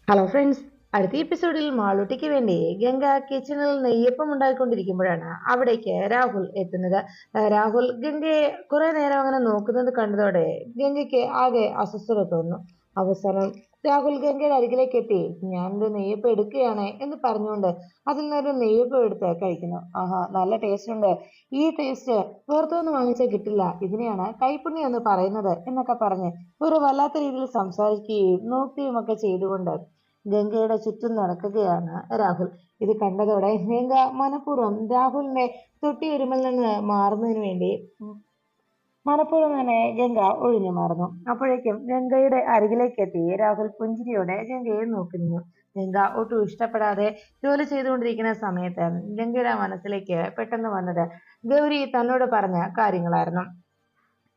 Hello friends, അടുത്ത എപ്പിസോഡിൽ മാളൂട്ടിക്ക് വേണ്ടി ഗംഗ കിച്ചണിൽ നെയ്യപ്പം ഉണ്ടായിക്കൊണ്ടിരിക്കുമ്പോഴാണ് അവിടേക്ക് രാഹുൽ എത്തുന്നത്. രാഹുൽ ഗംഗയെ കുറെ നേരം അങ്ങനെ നോക്കുന്നത് കണ്ടതോടെ ഗംഗയ്ക്ക് ആകെ അസ്വസ്ഥത തോന്നുന്നു. അവസാനം രാഹുൽ ഗംഗയുടെ അരികിലേക്ക് എത്തി, ഞാനൊരു നെയ്യപ്പം എടുക്കുകയാണ് എന്ന് പറഞ്ഞുകൊണ്ട് അതിൽ നിന്നൊരു നെയ്യപ്പം എടുത്ത് കഴിക്കുന്നു. ആഹാ, നല്ല ടേസ്റ്റ് ഉണ്ട്. ഈ ടേസ്റ്റ് പുറത്തുനിന്ന് വാങ്ങിച്ചാൽ കിട്ടില്ല. ഇതിനെയാണ് കൈപ്പുണ്യം എന്ന് പറയുന്നത് എന്നൊക്കെ പറഞ്ഞ് ഒരു വല്ലാത്ത രീതിയിൽ സംസാരിക്കുകയും നോക്കുകയും ഒക്കെ ചെയ്തുകൊണ്ട് ഗംഗയുടെ ചുറ്റും നടക്കുകയാണ് രാഹുൽ. ഇത് കണ്ടതോടെ ഗംഗ മനഃപൂർവ്വം രാഹുലിന്റെ തൊട്ടിയുരുമിൽ നിന്ന് മാറുന്നതിന് വേണ്ടി മനഃപൂർവ്വം തന്നെ ഗംഗ ഒഴിഞ്ഞു മാറുന്നു. അപ്പോഴേക്കും ഗംഗയുടെ അരികിലേക്ക് എത്തി രാഹുൽ പുഞ്ചിരിയോടെ ഗംഗയെ നോക്കി നിന്നു. ഗംഗ ഒട്ടും ഇഷ്ടപ്പെടാതെ ജോലി ചെയ്തുകൊണ്ടിരിക്കുന്ന സമയത്ത് ഗംഗയുടെ മനസ്സിലേക്ക് പെട്ടെന്ന് വന്നത് ഗൗരി തന്നോട് പറഞ്ഞ കാര്യങ്ങളായിരുന്നു.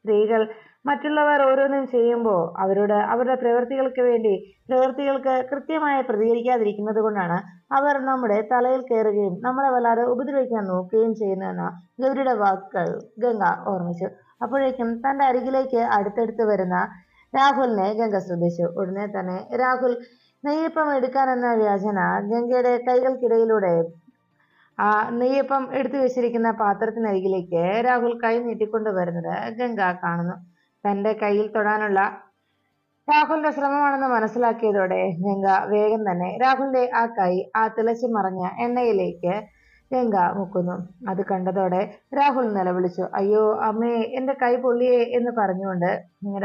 സ്ത്രീകൾ മറ്റുള്ളവർ ഓരോന്നും ചെയ്യുമ്പോൾ അവരുടെ പ്രവൃത്തികൾക്ക് കൃത്യമായി പ്രതികരിക്കാതിരിക്കുന്നത് കൊണ്ടാണ് അവർ നമ്മുടെ തലയിൽ കയറുകയും നമ്മളെ വല്ലാതെ ഉപദ്രവിക്കാൻ നോക്കുകയും ചെയ്യുന്നതെന്ന ഗൗരിയുടെ വാക്കുകൾ ഗംഗ ഓർമ്മിച്ചു. അപ്പോഴേക്കും തന്റെ അരികിലേക്ക് അടുത്തടുത്ത് വരുന്ന രാഹുലിനെ ഗംഗ ശ്രദ്ധിച്ചു. ഉടനെ തന്നെ രാഹുൽ നെയ്യപ്പം എടുക്കാനെന്ന വ്യാജന ഗംഗയുടെ കൈകൾക്കിടയിലൂടെ ആ നെയ്യപ്പം എടുത്തു വെച്ചിരിക്കുന്ന പാത്രത്തിനരികിലേക്ക് രാഹുൽ കൈ നീട്ടിക്കൊണ്ട് വരുന്നത് ഗംഗ കാണുന്നു. തന്റെ കയ്യിൽ തൊടാനുള്ള രാഹുലിന്റെ ശ്രമമാണെന്ന് മനസ്സിലാക്കിയതോടെ ഗംഗ വേഗം തന്നെ രാഹുലിന്റെ ആ കൈ ആ തിളച്ചു മറഞ്ഞ എണ്ണയിലേക്ക് ഗംഗ മുക്കുന്നു. അത് കണ്ടതോടെ രാഹുൽ നിലവിളിച്ചു, അയ്യോ അമ്മേ, എന്റെ കൈ പൊള്ളിയേ എന്ന് പറഞ്ഞുകൊണ്ട്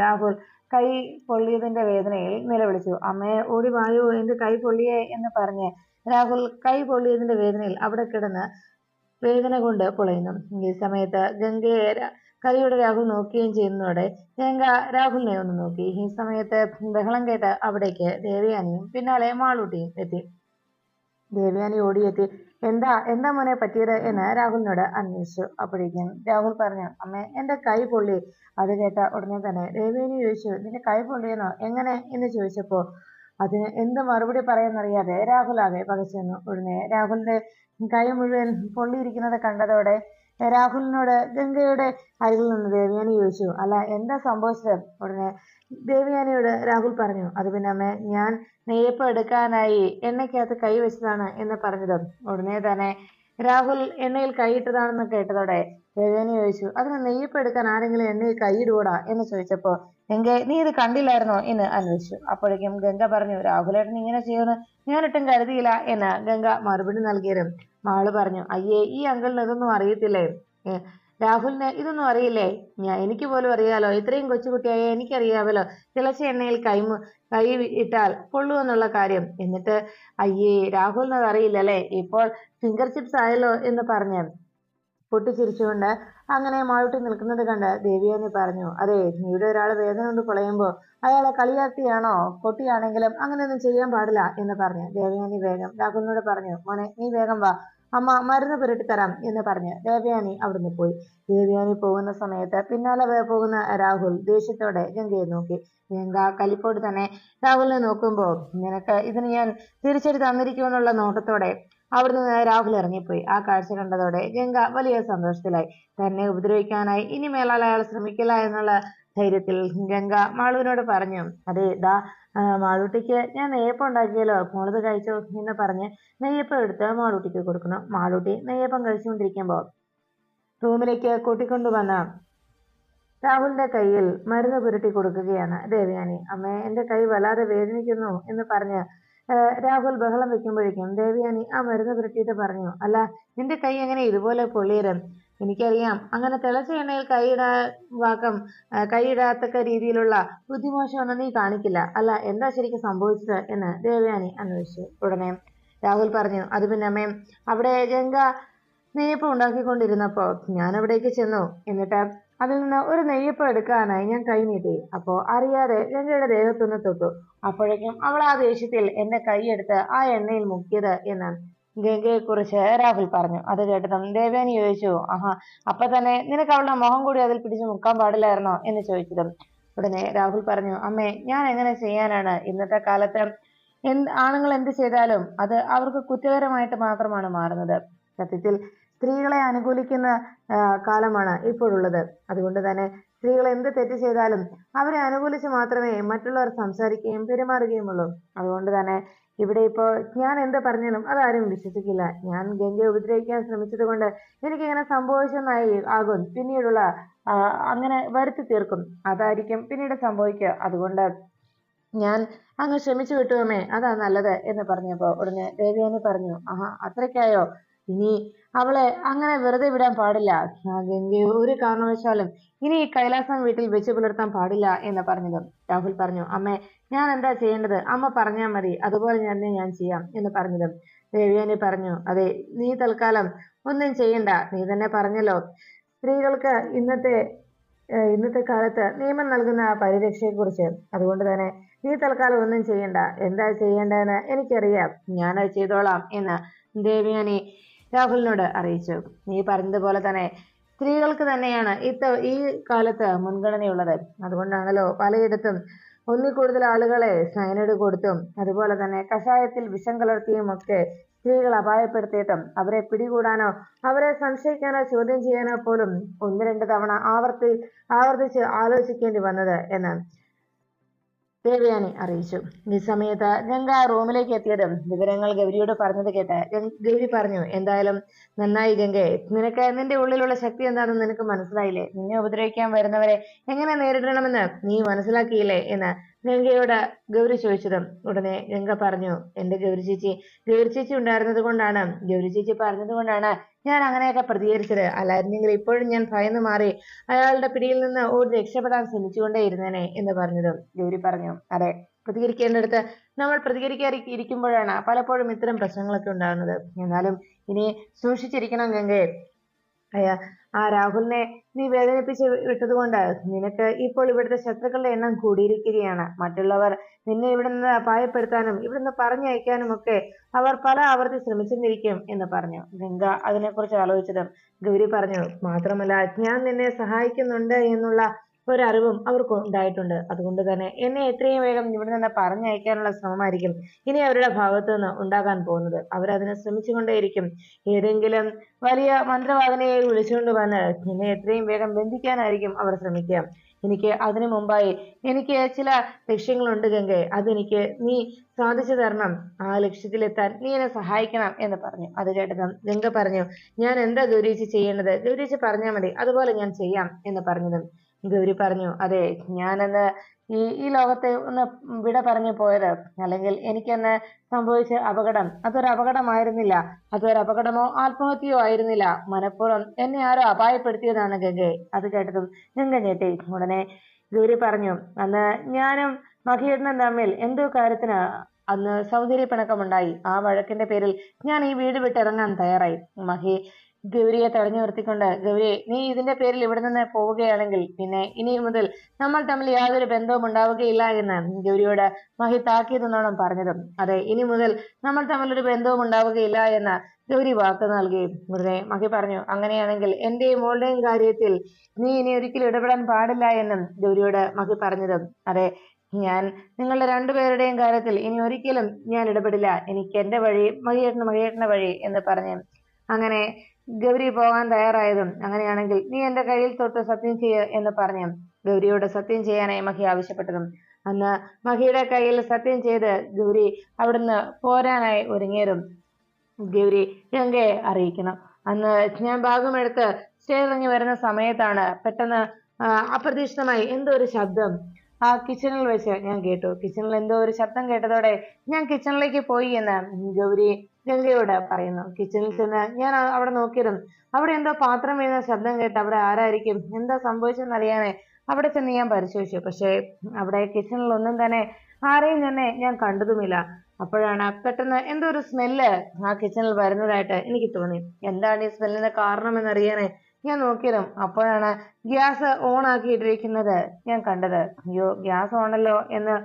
രാഹുൽ കൈ പൊള്ളിയതിന്റെ വേദനയിൽ നിലവിളിച്ചു. അമ്മേ, ഓടി വായോ, എന്റെ കൈ പൊള്ളിയേ എന്ന് പറഞ്ഞ് രാഹുൽ കൈ പൊള്ളിയതിന്റെ വേദനയിൽ അവിടെ കിടന്ന് വേദന കൊണ്ട് പൊളയുന്നു. ഈ സമയത്ത് ഗംഗയെ കൈയോടെ രാഹുൽ നോക്കുകയും ചെയ്യുന്നതോടെ ഗംഗ രാഹുലിനെ ഒന്ന് നോക്കി. ഈ സമയത്ത് ബഹളം കേട്ട് അവിടേക്ക് ദേവയാനിയും പിന്നാലെ മാളൂട്ടിയും എത്തി. ദേവയാനി ഓടിയെത്തി എന്താ എന്താ മോനെ പറ്റിയത് എന്ന് രാഹുലിനോട് അന്വേഷിച്ചു. അപ്പോഴേക്കും രാഹുൽ പറഞ്ഞു, അമ്മേ, എന്റെ കൈ പൊള്ളി. അത് കേട്ട ഉടനെ തന്നെ ദേവയാനി ചോദിച്ചു, നിന്റെ കൈ പൊള്ളിയെന്നോ, എങ്ങനെ എന്ന് ചോദിച്ചപ്പോ അതിന് എന്ത് മറുപടി പറയാന്നറിയാതെ രാഹുൽ ആകെ പകച്ചു. ഉടനെ രാഹുലിന്റെ കൈ മുഴുവൻ പൊള്ളിയിരിക്കുന്നത് കണ്ടതോടെ രാഹുലിനോട് ഗംഗയുടെ അരികിൽ നിന്ന് ദേവയാനി ചോദിച്ചു, അല്ല എന്താ സംഭവിച്ചത്? ഉടനെ ദേവയാനിയോട് രാഹുൽ പറഞ്ഞു, അത് പിന്നെ അമ്മേ, ഞാൻ നെയ്യപ്പം എടുക്കാനായി എണ്ണയ്ക്കകത്ത് കൈ വെച്ചതാണ് എന്ന് പറഞ്ഞത്. ഉടനെ തന്നെ രാഹുൽ എണ്ണയിൽ കൈയിട്ടതാണെന്ന് കേട്ടതോടെ ദേവയാനി ചോദിച്ചു, അതിന് നെയ്യപ്പം എടുക്കാൻ ആരെങ്കിലും എണ്ണയിൽ കൈയിടൂടാ എന്ന് ചോദിച്ചപ്പോ ഗംഗ, നീ ഇത് കണ്ടില്ലായിരുന്നോ എന്ന് അന്വേഷിച്ചു. അപ്പോഴേക്കും ഗംഗ പറഞ്ഞു, രാഹുലേട്ടൻ ഇങ്ങനെ ചെയ്യുമെന്ന് ഞാനൊട്ടും കരുതിയില്ല എന്ന് ഗംഗ മറുപടി നൽകിയതും മാള് പറഞ്ഞു, അയ്യേ, ഈ അങ്കിളിന് ഇതൊന്നും അറിയത്തില്ലേ? രാഹുലിന് ഇതൊന്നും അറിയില്ലേ? എനിക്ക് പോലും അറിയാലോ, ഇത്രയും കൊച്ചുകുട്ടിയായ എനിക്കറിയാമല്ലോ തിളച്ച എണ്ണയിൽ കൈ ഇട്ടാൽ കൊള്ളുമെന്നുള്ള കാര്യം. എന്നിട്ട് അയ്യേ, രാഹുലിന് അത് അറിയില്ലല്ലേ, ഇപ്പോൾ ഫിംഗർ ചിപ്സ് ആയല്ലോ എന്ന് പറഞ്ഞ് പൊട്ടിച്ചിരിച്ചുകൊണ്ട് അങ്ങനെ മാളൂട്ടി നിൽക്കുന്നത് കണ്ട് ദേവിയാനി പറഞ്ഞു, അതെ, ഇവിടെ ഒരാൾ വേദന കൊണ്ട് പൊളയുമ്പോൾ അയാളെ കളിയാക്കിയാണോ? പൊട്ടിയാണെങ്കിലും അങ്ങനെയൊന്നും ചെയ്യാൻ പാടില്ല എന്ന് പറഞ്ഞു ദേവയാനി വേഗം രാഹുലിനോട് പറഞ്ഞു, മോനെ, നീ വേഗം വാ, അമ്മ മരുന്ന് പുരട്ടി തരാം എന്ന് പറഞ്ഞ് ദേവയാനി അവിടുന്ന് പോയി. ദേവയാനി പോകുന്ന സമയത്ത് പിന്നാലെ പോകുന്ന രാഹുൽ ദേഷ്യത്തോടെ ഗംഗയെ നോക്കി. ഗംഗ കലിപ്പോട് തന്നെ രാഹുലിനെ നോക്കുമ്പോ, നിനക്ക് ഇതിന് ഞാൻ തിരിച്ചടി തന്നിരിക്കുമെന്നുള്ള നോട്ടത്തോടെ അവിടുന്ന് രാഹുൽ ഇറങ്ങിപ്പോയി. ആ കാഴ്ച കണ്ടതോടെ ഗംഗ വലിയ സന്തോഷത്തിലായി. തന്നെ ഉപദ്രവിക്കാനായി ഇനി മേലാൽ അയാൾ ശ്രമിക്കില്ല എന്നുള്ള ധൈര്യത്തിൽ ഗംഗ മാളുവിനോട് പറഞ്ഞു, അതെ, മാളൂട്ടിക്ക് ഞാൻ നെയ്യപ്പം ഉണ്ടാക്കിയല്ലോ, മോളത് കഴിച്ചോ എന്ന് പറഞ്ഞ് നെയ്യപ്പം എടുത്ത് മാളൂട്ടിക്ക് കൊടുക്കുന്നു. മാളൂട്ടി നെയ്യപ്പം കഴിച്ചുകൊണ്ടിരിക്കുമ്പോൾ റൂമിലേക്ക് കൂട്ടിക്കൊണ്ടുവന്ന രാഹുലിന്റെ കയ്യിൽ മരുന്ന് പുരട്ടി കൊടുക്കുകയാണ് ദേവയാനി. അമ്മേ, എന്റെ കൈ വല്ലാതെ വേദനിക്കുന്നു എന്ന് പറഞ്ഞ് രാഹുൽ ബഹളം വെക്കുമ്പോഴേക്കും ദേവയാനി ആ മരുന്ന് പുരട്ടിയിട്ട് പറഞ്ഞു, അല്ല, നിന്റെ കൈ എങ്ങനെ ഇതുപോലെ പൊള്ളിയത്? എനിക്കറിയാം, അങ്ങനെ തിളച്ച എണ്ണയിൽ കൈയിടാത്തക്ക രീതിയിലുള്ള ബുദ്ധിമോശമൊന്നും നീ കാണിക്കില്ല. അല്ല, എന്താ ശരിക്കും സംഭവിച്ചത് എന്ന് ദേവയാനി അന്വേഷിച്ചു. ഉടനെ രാഹുൽ പറഞ്ഞു, അത് പിന്നെ അമ്മേ, അവിടെ ഗംഗ നെയ്യപ്പം ഉണ്ടാക്കിക്കൊണ്ടിരുന്നപ്പോ ഞാൻ അവിടേക്ക് ചെന്നു. എന്നിട്ട് അതിൽ നിന്ന് ഒരു നെയ്യപ്പം എടുക്കാനായി ഞാൻ കൈ നീട്ടി. അപ്പോ അറിയാതെ ഗംഗയുടെ ദേഹത്തൊന്ന് തൊട്ടു. അപ്പോഴേക്കും അവൾ ആ ദേഷ്യത്തിൽ എന്റെ കൈയെടുത്ത് ആ എണ്ണയിൽ മുക്കിയത് എന്ന് ഗംഗയെ കുറിച്ച് രാഹുൽ പറഞ്ഞു. അത് കേട്ടതും ദേവയാനി ചോദിച്ചു, ആഹാ, അപ്പൊ തന്നെ നിനക്ക് അവളുടെ മുഖം കൂടി അതിൽ പിടിച്ചു മുക്കാൻ പാടില്ലായിരുന്നോ എന്ന് ചോദിച്ചതും ഉടനെ രാഹുൽ പറഞ്ഞു, അമ്മേ, ഞാൻ എങ്ങനെ ചെയ്യാനാണ്? ഇന്നത്തെ കാലത്ത് ആണുങ്ങൾ എന്ത് ചെയ്താലും അത് അവർക്ക് കുറ്റകരമായിട്ട് മാത്രമാണ് മാറുന്നത്. സത്യത്തിൽ സ്ത്രീകളെ അനുകൂലിക്കുന്ന കാലമാണ് ഇപ്പോഴുള്ളത്. അതുകൊണ്ട് തന്നെ സ്ത്രീകൾ എന്ത് തെറ്റ് ചെയ്താലും അവരെ അനുകൂലിച്ച് മാത്രമേ മറ്റുള്ളവർ സംസാരിക്കുകയും പെരുമാറുകയുമുള്ളൂ. അതുകൊണ്ട് തന്നെ ഇവിടെ ഇപ്പോ ഞാൻ എന്ത് പറഞ്ഞാലും അതാരും വിശ്വസിക്കില്ല. ഞാൻ ഗംഗയെ ഉപദ്രവിക്കാൻ ശ്രമിച്ചത് കൊണ്ട് എനിക്കിങ്ങനെ സംഭവിച്ചെന്നായി ആകും പിന്നീടുള്ള അങ്ങനെ വരുത്തി തീർക്കും. അതായിരിക്കും പിന്നീട് സംഭവിക്കുക. അതുകൊണ്ട് ഞാൻ അങ്ങ് ക്ഷമിച്ചു വിട്ടു അമ്മേ, അതാ നല്ലത് എന്ന് പറഞ്ഞപ്പോ ഉടനെ ദേവയാനി പറഞ്ഞു, ആഹാ അത്രയ്ക്കായോ? ഇനി അവളെ അങ്ങനെ വെറുതെ വിടാൻ പാടില്ല. ഗംഗയെ ഒരു കാരണവശാലും ഇനി ഈ കൈലാസം വീട്ടിൽ വെച്ച് പുലർത്താൻ പാടില്ല എന്ന് പറഞ്ഞത്. രാഹുൽ പറഞ്ഞു, അമ്മേ ഞാൻ എന്താ ചെയ്യേണ്ടത്? അമ്മ പറഞ്ഞാൽ മതി, അതുപോലെ ഞാൻ ചെയ്യാം എന്ന് പറഞ്ഞത്. ദേവയാനി പറഞ്ഞു, അതെ നീ തൽക്കാലം ഒന്നും ചെയ്യണ്ട. നീ തന്നെ പറഞ്ഞല്ലോ സ്ത്രീകൾക്ക് ഇന്നത്തെ കാലത്ത് നിയമം നൽകുന്ന പരിരക്ഷയെക്കുറിച്ച്. അതുകൊണ്ട് തന്നെ നീ തൽക്കാലം ഒന്നും ചെയ്യണ്ട. എന്താ ചെയ്യേണ്ടതെന്ന് എനിക്കറിയാം, ഞാനത് ചെയ്തോളാം എന്ന് ദേവയാനി രാഹുലിനോട് അറിയിച്ചു. നീ പറഞ്ഞതുപോലെ തന്നെ സ്ത്രീകൾക്ക് തന്നെയാണ് ഈ കാലത്ത് മുൻഗണനയുള്ളത്. അതുകൊണ്ടാണല്ലോ പലയിടത്തും ഒന്നിൽ കൂടുതൽ ആളുകളെ സൈനൈഡ് കൊടുത്തും അതുപോലെ തന്നെ കഷായത്തിൽ വിഷം കലർത്തിയും ഒക്കെ സ്ത്രീകൾ അപായപ്പെടുത്തിയിട്ടും അവരെ പിടികൂടാനോ അവരെ സംശയിക്കാനോ ചോദ്യം ചെയ്യാനോ പോലും 1-2 തവണ ആവർത്തിച്ച് ആലോചിക്കേണ്ടി വന്നത് എന്ന് ദേവയാനി അറിയിച്ചു. ഈ സമയത്ത് ഗംഗ റൂമിലേക്ക് എത്തിയതും വിവരങ്ങൾ ഗൗരിയോട് പറഞ്ഞത് കേട്ട് ഗൗരി പറഞ്ഞു, എന്തായാലും നന്നായി ഗംഗെ, നിനക്ക് നിന്റെ ഉള്ളിലുള്ള ശക്തി എന്താണെന്ന് നിനക്ക് മനസ്സിലായില്ലേ? നിന്നെ ഉപദ്രവിക്കാൻ വരുന്നവരെ എങ്ങനെ നേരിടണമെന്ന് നീ മനസ്സിലാക്കിയില്ലേ എന്ന് ഗംഗയോട് ഗൗരി ചോദിച്ചതും ഉടനെ ഗംഗ പറഞ്ഞു, എന്റെ ഗൗരി ചേച്ചി ഉണ്ടായിരുന്നത് കൊണ്ടാണ്, ഗൗരി ചേച്ചി പറഞ്ഞത് കൊണ്ടാണ് ഞാൻ അങ്ങനെയൊക്കെ പ്രതികരിച്ചത്. അല്ലായിരുന്നെങ്കിൽ ഇപ്പോഴും ഞാൻ ഭയന്ന് മാറി അയാളുടെ പിടിയിൽ നിന്ന് ഓടി രക്ഷപ്പെടാൻ ശ്രമിച്ചുകൊണ്ടേയിരുന്നേനെ എന്ന് പറഞ്ഞതും ഗൗരി പറഞ്ഞു, അതെ പ്രതികരിക്കേണ്ടടുത്ത് നമ്മൾ പ്രതികരിക്കാതിരിക്കുമ്പോഴാണ് പലപ്പോഴും ഇത്തരം പ്രശ്നങ്ങളൊക്കെ ഉണ്ടാകുന്നത്. എന്നാലും ഇനി സൂക്ഷിച്ചിരിക്കണം ഗംഗയെ. ആ രാഹുലിനെ നീ വേദനിപ്പിച്ച് വിട്ടതുകൊണ്ട് നിനക്ക് ഇപ്പോൾ ഇവിടുത്തെ ശത്രുക്കളുടെ എണ്ണം കൂടിയിരിക്കുകയാണ്. മറ്റുള്ളവർ നിന്നെ ഇവിടെ നിന്ന് അപായപ്പെടുത്താനും ഇവിടുന്ന് പറഞ്ഞയക്കാനും ഒക്കെ അവർ പല ആവർത്തി ശ്രമിച്ചെന്നിരിക്കും എന്ന് പറഞ്ഞു. ഗംഗ അതിനെക്കുറിച്ച് ആലോചിച്ചതും ഗൗരി പറഞ്ഞു, മാത്രമല്ല ഞാൻ നിന്നെ സഹായിക്കുന്നുണ്ട് എന്നുള്ള ഒരറിവും അവർക്ക് ഉണ്ടായിട്ടുണ്ട്. അതുകൊണ്ട് തന്നെ എന്നെ എത്രയും വേഗം ഇവിടെ നിന്ന് പറഞ്ഞയക്കാനുള്ള ശ്രമമായിരിക്കും ഇനി അവരുടെ ഭാഗത്തു നിന്ന് ഉണ്ടാകാൻ പോകുന്നത്. അവരതിനെ ശ്രമിച്ചുകൊണ്ടേയിരിക്കും. ഏതെങ്കിലും വലിയ മന്ത്രവാദിനിയെ വിളിച്ചുകൊണ്ട് വന്ന് എന്നെ എത്രയും വേഗം ബന്ധിക്കാനായിരിക്കും അവർ ശ്രമിക്കുക. എനിക്ക് അതിനു മുമ്പായി എനിക്ക് ചില ലക്ഷ്യങ്ങളുണ്ട് ഗംഗെ, അതെനിക്ക് നീ സാധിച്ചു തരണം. ആ ലക്ഷ്യത്തിലെത്താൻ നീ എന്നെ സഹായിക്കണം എന്ന് പറഞ്ഞു. അത് കേട്ടതും ഗംഗ പറഞ്ഞു, ഞാൻ എന്താ ഗൗരീച്ചി ചെയ്യേണ്ടത്? ഗൗരീച്ചി പറഞ്ഞാൽ മതി, അതുപോലെ ഞാൻ ചെയ്യാം എന്ന് പറഞ്ഞതും ഗൗരി പറഞ്ഞു, അതെ ഞാനന്ന് ഈ ലോകത്തെ ഒന്ന് വിട പറഞ്ഞു പോയത്, അല്ലെങ്കിൽ എനിക്കന്ന് സംഭവിച്ച അപകടം അതൊരു അപകടമായിരുന്നില്ല, അതൊരു അപകടമോ ആത്മഹത്യയോ ആയിരുന്നില്ല. മനഃപൂർവ്വം എന്നെ ആരോ അപായപ്പെടുത്തിയതാണ് ഗംഗെ. അത് കേട്ടതും ഗംഗ ഞെട്ടി. ഉടനെ ഗൗരി പറഞ്ഞു, അന്ന് ഞാനും മഹിയേട്ടനും തമ്മിൽ എന്തോ കാര്യത്തിന് അന്ന് സൗന്ദര്യപ്പിണക്കമുണ്ടായി. ആ വഴക്കിന്റെ പേരിൽ ഞാൻ ഈ വീട് വിട്ടിറങ്ങാൻ തയ്യാറായി. മഹി ഗൗരിയെ തടഞ്ഞു നിർത്തിക്കൊണ്ട്, ഗൗരി നീ ഇതിന്റെ പേരിൽ ഇവിടെ നിന്ന് പോവുകയാണെങ്കിൽ പിന്നെ ഇനി മുതൽ നമ്മൾ തമ്മിൽ യാതൊരു ബന്ധവും ഉണ്ടാവുകയില്ല എന്ന് ഗൗരിയോട് മഹി താക്കീതെന്നോണം പറഞ്ഞതും, അതെ ഇനി മുതൽ നമ്മൾ തമ്മിലൊരു ബന്ധവും ഉണ്ടാവുകയില്ല എന്ന് ഗൗരി വാക്ക് നൽകി. ഉടനെ മഹി പറഞ്ഞു, അങ്ങനെയാണെങ്കിൽ എന്റെയും മോളുടെയും കാര്യത്തിൽ നീ ഇനി ഒരിക്കലും ഇടപെടാൻ പാടില്ല എന്നും ഗൗരിയോട് മഹി പറഞ്ഞതും, അതെ ഞാൻ നിങ്ങളുടെ രണ്ടുപേരുടെയും കാര്യത്തിൽ ഇനി ഒരിക്കലും ഞാൻ ഇടപെടില്ല. എനിക്ക് എന്റെ വഴി, മഹിയേട്ടന്റെ വഴി എന്ന് പറഞ്ഞു അങ്ങനെ ഗൗരി പോകാൻ തയ്യാറായതും, അങ്ങനെയാണെങ്കിൽ നീ എന്റെ കയ്യിൽ തൊട്ട് സത്യം ചെയ്യ എന്ന് പറഞ്ഞു ഗൗരിയോട് സത്യം ചെയ്യാനായി മഹി ആവശ്യപ്പെട്ടതും അന്ന് മഹിയുടെ കയ്യിൽ സത്യം ചെയ്ത് ഗൗരി അവിടുന്ന് പോരാനായി ഒരുങ്ങിയതും ഗൗരി ഗംഗയെ അറിയിക്കണം. അന്ന് ഞാൻ ഭാഗമെടുത്ത് സ്റ്റേജിറങ്ങി വരുന്ന സമയത്താണ് പെട്ടെന്ന് അപ്രതീക്ഷിതമായി എന്തോ ഒരു ശബ്ദം ആ കിച്ചണിൽ വെച്ച് ഞാൻ കേട്ടു. കിച്ചണിൽ എന്തോ ഒരു ശബ്ദം കേട്ടതോടെ ഞാൻ കിച്ചണിലേക്ക് പോയി എന്ന് ഗൗരി ഗംഗയോട് പറയുന്നു. കിച്ചണിൽ ചെന്ന് ഞാൻ അവിടെ നോക്കിയതും അവിടെ എന്തോ പാത്രം വീഴുന്ന ശബ്ദം കേട്ട് അവിടെ ആരായിരിക്കും, എന്താ സംഭവിച്ചെന്ന് അറിയാനേ അവിടെ ചെന്ന് ഞാൻ പരിശോധിച്ചു. പക്ഷേ അവിടെ കിച്ചണിൽ ഒന്നും തന്നെ ആരെയും തന്നെ ഞാൻ കണ്ടതുമില്ല. അപ്പോഴാണ് പെട്ടെന്ന് എന്തോ ഒരു സ്മെല്ല് ആ കിച്ചണിൽ വരുന്നതായിട്ട് എനിക്ക് തോന്നി. എന്താണ് ഈ സ്മെല്ലിന്റെ കാരണം എന്നറിയാനേ ഞാൻ നോക്കിയതും അപ്പോഴാണ് ഗ്യാസ് ഓൺ ആക്കിയിട്ടിരിക്കുന്നത് ഞാൻ കണ്ടത്. അയ്യോ ഗ്യാസ് ഓണല്ലോ എന്ന്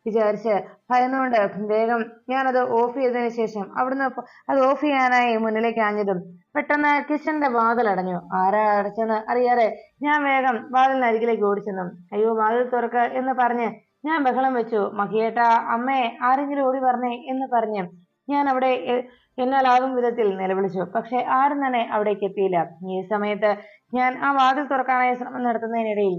വിചാരിച്ച് ഭയന്നുകൊണ്ട് വേഗം ഞാനത് ഓഫ് ചെയ്തതിനു ശേഷം അവിടുന്ന് അത് ഓഫ് ചെയ്യാനായി മുന്നിലേക്ക് ആഞ്ഞതും പെട്ടെന്ന് കിച്ചണിന്റെ വാതിൽ അടഞ്ഞു. ആരാ അടച്ചെന്ന് അറിയാതെ ഞാൻ വേഗം വാതിലിനരികിലേക്ക് ഓടിച്ചെന്നു. അയ്യോ വാതിൽ തുറക്ക് എന്ന് പറഞ്ഞ് ഞാൻ ബഹളം വെച്ചു. മഹിയേട്ടാ, അമ്മേ, ആരെങ്കിലും ഓടി പറഞ്ഞേ എന്ന് പറഞ്ഞ് ഞാൻ അവിടെ എന്നാലാകും വിധത്തിൽ നിലവിളിച്ചു. പക്ഷെ ആരും തന്നെ അവിടേക്ക് എത്തിയില്ല. ഈ സമയത്ത് ഞാൻ ആ വാതിൽ തുറക്കാനായി ശ്രമം നടത്തുന്നതിനിടയിൽ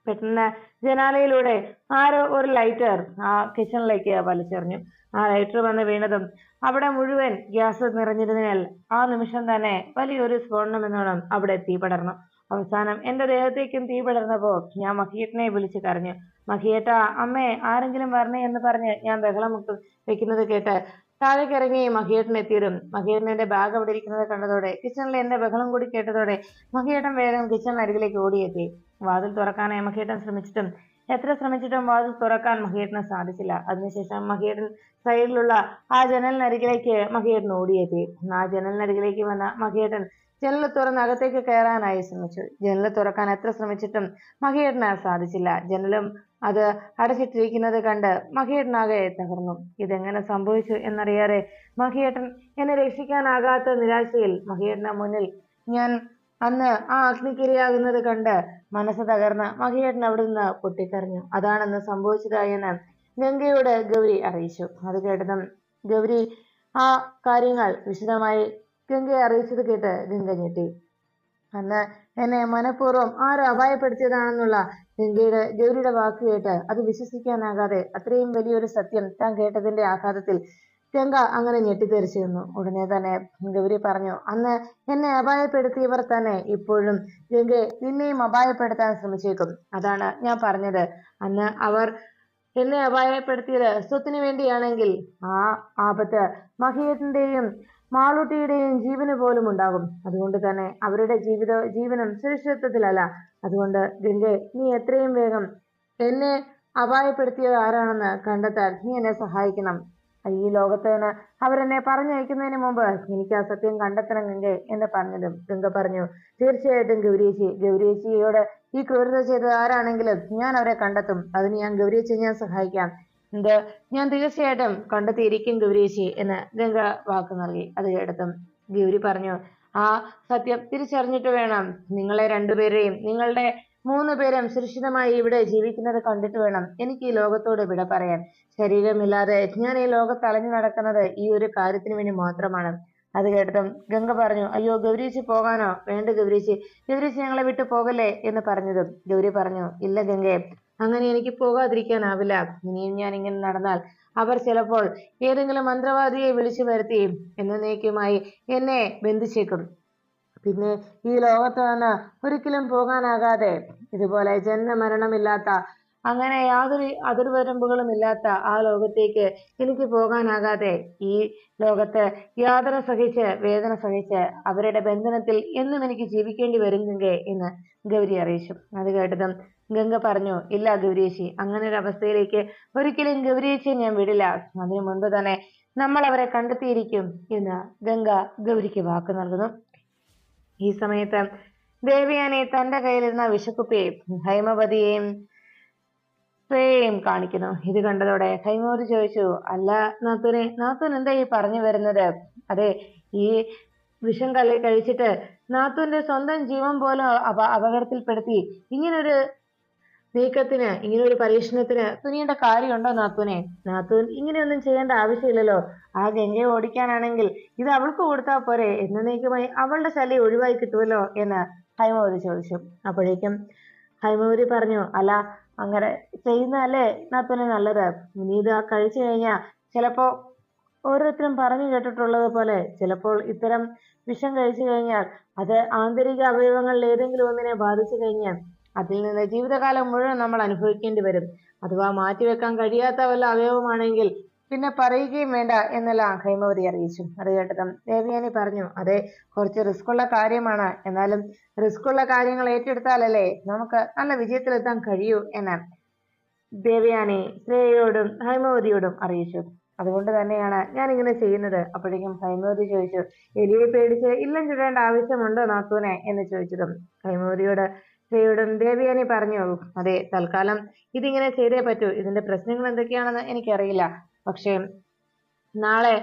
പെട്ടെന്ന് ജനാലയിലൂടെ ആരോ ഒരു ലൈറ്റർ ആ കിച്ചണിലേക്ക് വലിച്ചെറിഞ്ഞു. ആ ലൈറ്റർ വന്ന് വീണതും അവിടെ മുഴുവൻ ഗ്യാസ് നിറഞ്ഞിരുന്നതിനാൽ ആ നിമിഷം തന്നെ വലിയൊരു സ്ഫോടനം എന്നോണം അവിടെ തീ പടർന്നു. അവസാനം എന്റെ ദേഹത്തേക്കും തീ പടർന്നപ്പോ ഞാൻ മഹിയേട്ടനെ വിളിച്ചു കരഞ്ഞു. മഹിയേട്ട, അമ്മേ, ആരെങ്കിലും വരണേ എന്ന് പറഞ്ഞ് ഞാൻ ബഹളം വെക്കുന്നത് കേട്ട് താഴേക്കിറങ്ങി മഹിയേട്ടൻ എത്തിയതും മഹിയേട്ടൻ എന്റെ ബാഗ് അവിടെ ഇരിക്കുന്നത് കണ്ടതോടെ, കിച്ചണിൽ എന്റെ ബഹളം കൂടി കേട്ടതോടെ മഹിയേട്ടൻ വേഗം കിച്ചണിനരികിലേക്ക് ഓടിയെത്തി. വാതിൽ തുറക്കാനായി മഹിയേട്ടൻ എത്ര ശ്രമിച്ചിട്ടും വാതിൽ തുറക്കാൻ മഹിയേട്ടന് സാധിച്ചില്ല. അതിനുശേഷം മഹിയേട്ടൻ സൈഡിലുള്ള ആ ജനലിനരികിലേക്ക് മഹിയേട്ടൻ ഓടിയെത്തി. ആ ജനലിനരികിലേക്ക് വന്ന മഹിയേട്ടൻ ജനൽ തുറന്ന് അകത്തേക്ക് കയറാനായി ശ്രമിച്ചു. ജനൽ തുറക്കാൻ എത്ര ശ്രമിച്ചിട്ടും മഹിയേട്ടന് സാധിച്ചില്ല. ജനലും അത് അടച്ചിട്ടിരിക്കുന്നത് കണ്ട് മഹിയേട്ടനാകെ തകർന്നു. ഇതെങ്ങനെ സംഭവിച്ചു എന്നറിയാതെ മഹിയേട്ടൻ എന്നെ രക്ഷിക്കാനാകാത്ത നിരാശയിൽ മഹിയേട്ടന് മുന്നിൽ ഞാൻ അന്ന് ആ അഗ്നിക്കിരയാകുന്നത് കണ്ട് മനസ്സ് തകർന്ന് മഹിയേട്ടൻ അവിടെ നിന്ന് പൊട്ടിക്കരഞ്ഞു. അതാണെന്ന് സംഭവിച്ചത് എന്ന് ഗംഗയോട് ഗൗരി അറിയിച്ചു. അത് കേട്ടതും ഗൗരി ആ കാര്യങ്ങൾ വിശദമായി ഗംഗയെ അറിയിച്ചത് കേട്ട് ഗംഗ ഞെട്ടി. അന്ന് എന്നെ മനഃപൂർവ്വം ആരോ അപായപ്പെടുത്തിയതാണെന്നുള്ള ഗൗരിയുടെ വാക്ക് കേട്ട് അത് വിശ്വസിക്കാനാകാതെ അത്രയും വലിയൊരു സത്യം താൻ കേട്ടതിന്റെ ആഘാതത്തിൽ ഗംഗ അങ്ങനെ ഞെട്ടിത്തെറിച്ചു നിന്നു. ഉടനെ തന്നെ ഗൗരി പറഞ്ഞു, അന്ന് എന്നെ അപായപ്പെടുത്തിയവർ തന്നെ ഇപ്പോഴും ഗംഗയെ നിന്നെയും അപായപ്പെടുത്താൻ ശ്രമിച്ചേക്കും. അതാണ് ഞാൻ പറഞ്ഞത്. അന്ന് അവർ എന്നെ അപായപ്പെടുത്തിയത് സ്വത്തിന് വേണ്ടിയാണെങ്കിൽ ആ ആപത്ത് മഹിയേട്ടന്റെയും മാളൂട്ടിയുടെയും ജീവന് പോലും ഉണ്ടാകും. അതുകൊണ്ട് തന്നെ അവരുടെ ജീവനും സുരക്ഷിതത്വത്തിലല്ല. അതുകൊണ്ട് ഗംഗെ, നീ എത്രയും വേഗം എന്നെ അപായപ്പെടുത്തിയത് ആരാണെന്ന് കണ്ടെത്താൻ നീ എന്നെ സഹായിക്കണം. ഈ ലോകത്ത് നിന്ന് അവരെന്നെ പറഞ്ഞയക്കുന്നതിന് മുമ്പ് എനിക്ക് ആ സത്യം കണ്ടെത്തണം ഗംഗെ എന്ന് പറഞ്ഞതും ഗംഗ പറഞ്ഞു, തീർച്ചയായിട്ടും ഗൗരിയേച്ചിയോട് ഈ ക്രൂരത ചെയ്തത് ആരാണെങ്കിലും ഞാൻ അവരെ കണ്ടെത്തും. അതിന് ഞാൻ ഗൗരിയേച്ചിയെ ഞാൻ സഹായിക്കാം. ഞാൻ തീർച്ചയായിട്ടും കണ്ടെത്തിയിരിക്കും ഗൗരിയേച്ചി എന്ന് ഗംഗ വാക്ക് നൽകി. അത് കേട്ടതും ഗൗരി പറഞ്ഞു, ആ സത്യം തിരിച്ചറിഞ്ഞിട്ട് വേണം നിങ്ങളെ രണ്ടുപേരെയും, നിങ്ങളുടെ 3 പേരും സുരക്ഷിതമായി ഇവിടെ ജീവിക്കുന്നത് കണ്ടിട്ട് വേണം എനിക്ക് ഈ ലോകത്തോട് വിട പറയാൻ. ശരീരമില്ലാതെ ഞാൻ ഈ ലോകത്ത് അലഞ്ഞു നടക്കുന്നത് ഈ ഒരു കാര്യത്തിന് വേണ്ടി മാത്രമാണ്. അത് കേട്ടതും ഗംഗ പറഞ്ഞു, അയ്യോ, ഗൗരിയേച്ചി പോകാനോ? വേണ്ട ഗൗരിയേച്ചി ഞങ്ങളെ വിട്ടു പോകല്ലേ എന്ന് പറഞ്ഞതും ഗൗരി പറഞ്ഞു, ഇല്ല ഗംഗെ, അങ്ങനെ എനിക്ക് പോകാതിരിക്കാനാവില്ല. ഇനിയും ഞാൻ ഇങ്ങനെ നടന്നാൽ അവർ ചിലപ്പോൾ ഏതെങ്കിലും മന്ത്രവാദിയെ വിളിച്ചു വരുത്തി എന്നേക്കുമായി എന്നെ ബന്ധിച്ചേക്കും. പിന്നെ ഈ ലോകത്ത് നിന്ന് ഒരിക്കലും പോകാനാകാതെ ഇതുപോലെ ജന്മമരണമില്ലാത്ത, അങ്ങനെ യാതൊരു അതിർവരമ്പുകളും ഇല്ലാത്ത ആ ലോകത്തേക്ക് എനിക്ക് പോകാനാകാതെ ഈ ലോകത്ത് യാതന സഹിച്ച് വേദന സഹിച്ച് അവരുടെ ബന്ധനത്തിൽ എന്നും എനിക്ക് ജീവിക്കേണ്ടി വരും ഗംഗെ എന്ന് ഗൗരി അറിയിച്ചു. അത് കേട്ടതും ഗംഗ പറഞ്ഞു, ഇല്ല ഗൗരിയേച്ചി, അങ്ങനെ ഒരു അവസ്ഥയിലേക്ക് ഒരിക്കലും ഗൗരിയേച്ചിയെ ഞാൻ വിടില്ല. അതിനു മുൻപ് തന്നെ നമ്മൾ അവരെ കണ്ടെത്തിയിരിക്കും എന്ന് ഗംഗ ഗൗരിക്ക് വാക്ക് നൽകുന്നു. ഈ സമയത്ത് ദേവയാനി തന്റെ കയ്യിലിരുന്ന വിഷക്കുപ്പിയെയും ഹൈമവതിയെയും ശ്രേയയും കാണിക്കുന്നു. ഇത് കണ്ടതോടെ ഹൈമവതി ചോദിച്ചു, അല്ല നാത്തൂൻ എന്താ ഈ പറഞ്ഞു വരുന്നത്? അതെ, ഈ വിഷം കഴിച്ചിട്ട് നാത്തൂന്റെ സ്വന്തം ജീവൻ പോലും അപകടത്തിൽപ്പെടുത്തി ഇങ്ങനൊരു നീക്കത്തിന്, ഇങ്ങനൊരു പരീക്ഷണത്തിന് തുനിയേണ്ട കാര്യമുണ്ടോ നാത്തൂനെ? നാത്തൂൻ ഇങ്ങനെയൊന്നും ചെയ്യേണ്ട ആവശ്യമില്ലല്ലോ. ആ ഗംഗയെ ഓടിക്കാനാണെങ്കിൽ ഇത് അവൾക്ക് കൊടുത്താൽ പോരെ? എന്നേക്കുമായി അവളുടെ ശല്യം ഒഴിവായി കിട്ടുമല്ലോ എന്ന് ഹൈമവതി ചോദിച്ചു. അപ്പോഴേക്കും ഹൈമവതി പറഞ്ഞു, അല്ല, അങ്ങനെ ചെയ്യുന്നതല്ലേ നാത്തൂനെ നല്ലത്. നീ ഇത് കഴിച്ചു കഴിഞ്ഞാൽ ചിലപ്പോ ഓരോരുത്തരും പറഞ്ഞു കേട്ടിട്ടുള്ളത് പോലെ ചിലപ്പോൾ ഇത്തരം വിഷം കഴിച്ചു കഴിഞ്ഞാൽ അത് ആന്തരിക അവയവങ്ങളിൽ ഏതെങ്കിലും ഒന്നിനെ ബാധിച്ചു കഴിഞ്ഞാൽ അതിൽ നിന്ന് ജീവിതകാലം മുഴുവൻ നമ്മൾ അനുഭവിക്കേണ്ടി വരും. അഥവാ മാറ്റിവെക്കാൻ കഴിയാത്ത വല്ല അവയവമാണെങ്കിൽ പിന്നെ പറയുകയും വേണ്ട എന്നെല്ലാം ഹൈമവതി അറിയിച്ചു. അത് കേട്ടതും ദേവയാനി പറഞ്ഞു, അതെ, കുറച്ച് റിസ്ക് ഉള്ള കാര്യമാണ്. എന്നാലും റിസ്ക് ഉള്ള കാര്യങ്ങൾ ഏറ്റെടുത്താലല്ലേ നമുക്ക് നല്ല വിജയത്തിലെത്താൻ കഴിയൂ എന്ന് ദേവയാനി ശ്രേയയോടും ഹൈമവതിയോടും അറിയിച്ചു. അതുകൊണ്ട് തന്നെയാണ് ഞാൻ ഇങ്ങനെ ചെയ്യുന്നത്. അപ്പോഴേക്കും ഹൈമവതി ചോദിച്ചു, എലിയെ പേടിച്ച് ഇല്ലം ചുടേണ്ട ആവശ്യമുണ്ടോ നാത്തൂനെ എന്ന് ചോദിച്ചതും ഹൈമവതിയോട് ശ്രേയയോടും ദേവയാനി പറഞ്ഞു, അതെ, തൽക്കാലം ഇതിങ്ങനെ ചെയ്തേ പറ്റൂ. ഇതിന്റെ പ്രശ്നങ്ങൾ എന്തൊക്കെയാണെന്ന് എനിക്കറിയില്ല. പക്ഷേ നാളെ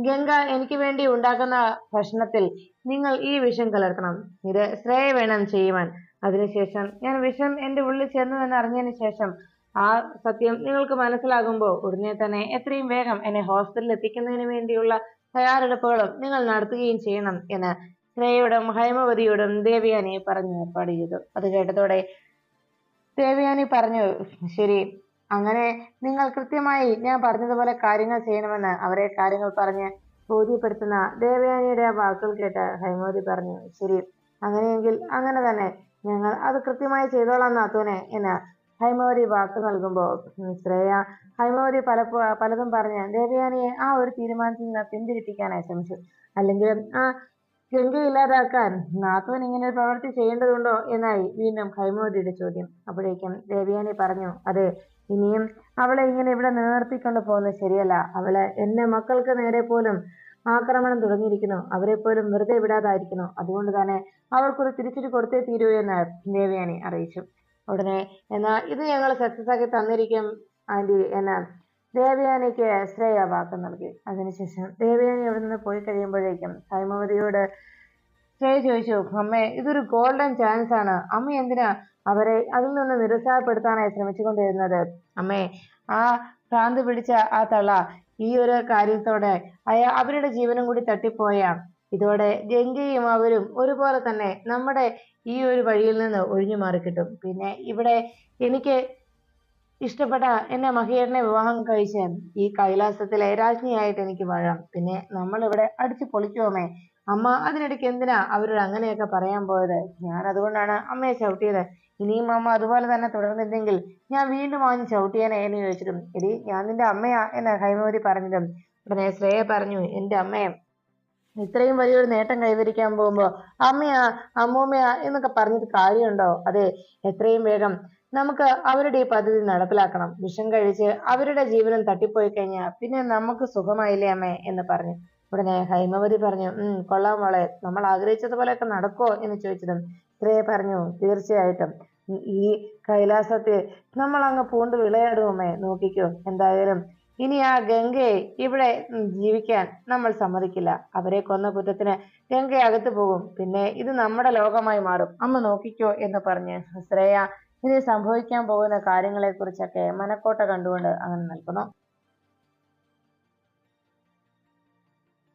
ഗംഗ എനിക്ക് വേണ്ടി ഉണ്ടാക്കുന്ന ഭക്ഷണത്തിൽ നിങ്ങൾ ഈ വിഷം കലർത്തണം. ഇത് ശ്രേയ വേണം ചെയ്യുവാൻ. അതിനുശേഷം ഞാൻ വിഷം എന്റെ ഉള്ളിൽ ചെന്നുവെന്ന് അറിഞ്ഞതിന് ശേഷം ആ സത്യം നിങ്ങൾക്ക് മനസ്സിലാകുമ്പോൾ ഉടനെ തന്നെ എത്രയും വേഗം എന്നെ ഹോസ്പിറ്റലിൽ എത്തിക്കുന്നതിന് വേണ്ടിയുള്ള തയ്യാറെടുപ്പുകളും നിങ്ങൾ നടത്തുകയും ചെയ്യണം എന്ന് ശ്രേയയോടും ഹൈമവതിയോടും ദേവയാനി പറഞ്ഞ് ഏർപ്പാട് ചെയ്തു. അത് കേട്ടതോടെ ദേവയാനി പറഞ്ഞു, ശരി, അങ്ങനെ നിങ്ങൾ കൃത്യമായി ഞാൻ പറഞ്ഞതുപോലെ കാര്യങ്ങൾ ചെയ്യണമെന്ന് അവരെ കാര്യങ്ങൾ പറഞ്ഞ് ബോധ്യപ്പെടുത്തുന്ന ദേവയാനിയുടെ ആ വാക്കുകൾ കേട്ട് ഹൈമവതി പറഞ്ഞു, ശരി, അങ്ങനെയെങ്കിൽ അങ്ങനെ തന്നെ, ഞങ്ങൾ അത് കൃത്യമായി ചെയ്തോളാം നാത്തൂനെ എന്ന് ഹൈമവതി വാക്ക് നൽകുമ്പോൾ ശ്രേയ ഹൈമവതി പലതും പറഞ്ഞ് ദേവയാനിയെ ആ ഒരു തീരുമാനത്തിൽ നിന്ന് പിന്തിരിപ്പിക്കാനായി ശ്രമിച്ചു. അല്ലെങ്കിലും ആ ഗംഗ ഇല്ലാതാക്കാൻ നാത്തൂൻ ഇങ്ങനെ ഒരു പ്രവൃത്തി ചെയ്യേണ്ടതുണ്ടോ എന്നായി വീണ്ടും ഹൈമവതിയുടെ ചോദ്യം. അപ്പോഴേക്കും ദേവയാനി പറഞ്ഞു, അതെ, ഇനിയും അവളെ ഇങ്ങനെ ഇവിടെ നിലനിർത്തിക്കൊണ്ട് പോകുന്നത് ശരിയല്ല. അവള് എന്റെ മക്കൾക്ക് നേരെ പോലും ആക്രമണം തുടങ്ങിയിരിക്കുന്നു. അവരെ പോലും വെറുതെ വിടാതായിരിക്കുന്നു. അതുകൊണ്ട് തന്നെ അവൾക്കൊരു തിരിച്ചടി കൊടുത്തേ തീരൂ എന്ന് ദേവയാനി അറിയിച്ചു. ഉടനെ എന്നാ ഇത് ഞങ്ങൾ സക്സസ് ആക്കി തന്നിരിക്കും ആന്റി എന്ന് ദേവയാനിക്ക് ശ്രേയ വാക്ക് നൽകി. അതിനുശേഷം ദേവയാനി അവിടെ നിന്ന് പോയി കഴിയുമ്പോഴേക്കും ഹൈമവതിയോട് ശ്രേയ ചോദിച്ചു, അമ്മേ, ഇതൊരു ഗോൾഡൻ ചാൻസ് ആണ്. അമ്മ എന്തിനാ അവരെ അതിൽ നിന്ന് നിരുത്സാഹപ്പെടുത്താനായി ശ്രമിച്ചുകൊണ്ടിരുന്നത്? അമ്മേ, ആ ഭ്രാന്ത് പിടിച്ച ആ തള്ള ഈ ഒരു കാര്യത്തോടെ അവരുടെ ജീവനും കൂടി തട്ടിപ്പോയ ഇതോടെ ഗംഗയും അവരും ഒരുപോലെ തന്നെ നമ്മുടെ ഈ ഒരു വഴിയിൽ നിന്ന് ഒഴിഞ്ഞു മാറി കിട്ടും. പിന്നെ ഇവിടെ എനിക്ക് ഇഷ്ടപ്പെട്ട എന്നെ മഹിയേട്ടനെ വിവാഹം കഴിച്ച് ഈ കൈലാസത്തിലെ രാജ്ഞിയായിട്ട് എനിക്ക് വാഴാം. പിന്നെ നമ്മൾ ഇവിടെ അടിച്ചു പൊളിക്കുമേ. അമ്മ അതിനിടയ്ക്ക് എന്തിനാ അവരോട് അങ്ങനെയൊക്കെ പറയാൻ പോയത്? ഞാൻ അതുകൊണ്ടാണ് അമ്മയെ ചവിട്ടിയത്. ഇനിയും അമ്മ അതുപോലെ തന്നെ തുടർന്നില്ലെങ്കിൽ ഞാൻ വീണ്ടും വാങ്ങി ചവിട്ടിയേനെ എന്ന് ചോദിച്ചിട്ടും, എടി, ഞാൻ നിന്റെ അമ്മയാ എന്ന് ഹൈമവതി പറഞ്ഞതും ഉടനെ ശ്രേയ പറഞ്ഞു, എന്റെ അമ്മയെ ഇത്രയും വലിയൊരു നേട്ടം കൈവരിക്കാൻ പോകുമ്പോ അമ്മയാ അമ്മൂമ്മയാ എന്നൊക്കെ പറഞ്ഞിട്ട് കാര്യമുണ്ടോ? അതെ, എത്രയും വേഗം നമുക്ക് അവരുടെ ഈ പദ്ധതി നടപ്പിലാക്കണം. വിഷം കഴിച്ച് അവരുടെ ജീവനം തട്ടിപ്പോയി കഴിഞ്ഞാൽ പിന്നെ നമുക്ക് സുഖമായില്ലേ അമ്മേ എന്ന് പറഞ്ഞു. ഉടനെ ഹൈമവതി പറഞ്ഞു, കൊള്ളാം മോളെ, നമ്മൾ ആഗ്രഹിച്ചതുപോലെയൊക്കെ നടക്കോ എന്ന് ചോദിച്ചതും ശ്രേയ പറഞ്ഞു, തീർച്ചയായിട്ടും ഈ കൈലാസത്തിൽ നമ്മൾ അങ്ങ് പൂണ്ട് വിളയാടുമേ, നോക്കിക്കോ. എന്തായാലും ഇനി ആ ഗംഗയെ ഇവിടെ ജീവിക്കാൻ നമ്മൾ സമ്മതിക്കില്ല. അവരെ കൊന്ന കുറ്റത്തിന് ഗംഗ അകത്തു പോകും. പിന്നെ ഇത് നമ്മുടെ ലോകമായി മാറും. അമ്മ നോക്കിക്കോ എന്ന് പറഞ്ഞ് ശ്രേയ ഇനി സംഭവിക്കാൻ പോകുന്ന കാര്യങ്ങളെ കുറിച്ചൊക്കെ മനക്കോട്ട കണ്ടുകൊണ്ട് അങ്ങനെ നിൽക്കുന്നു.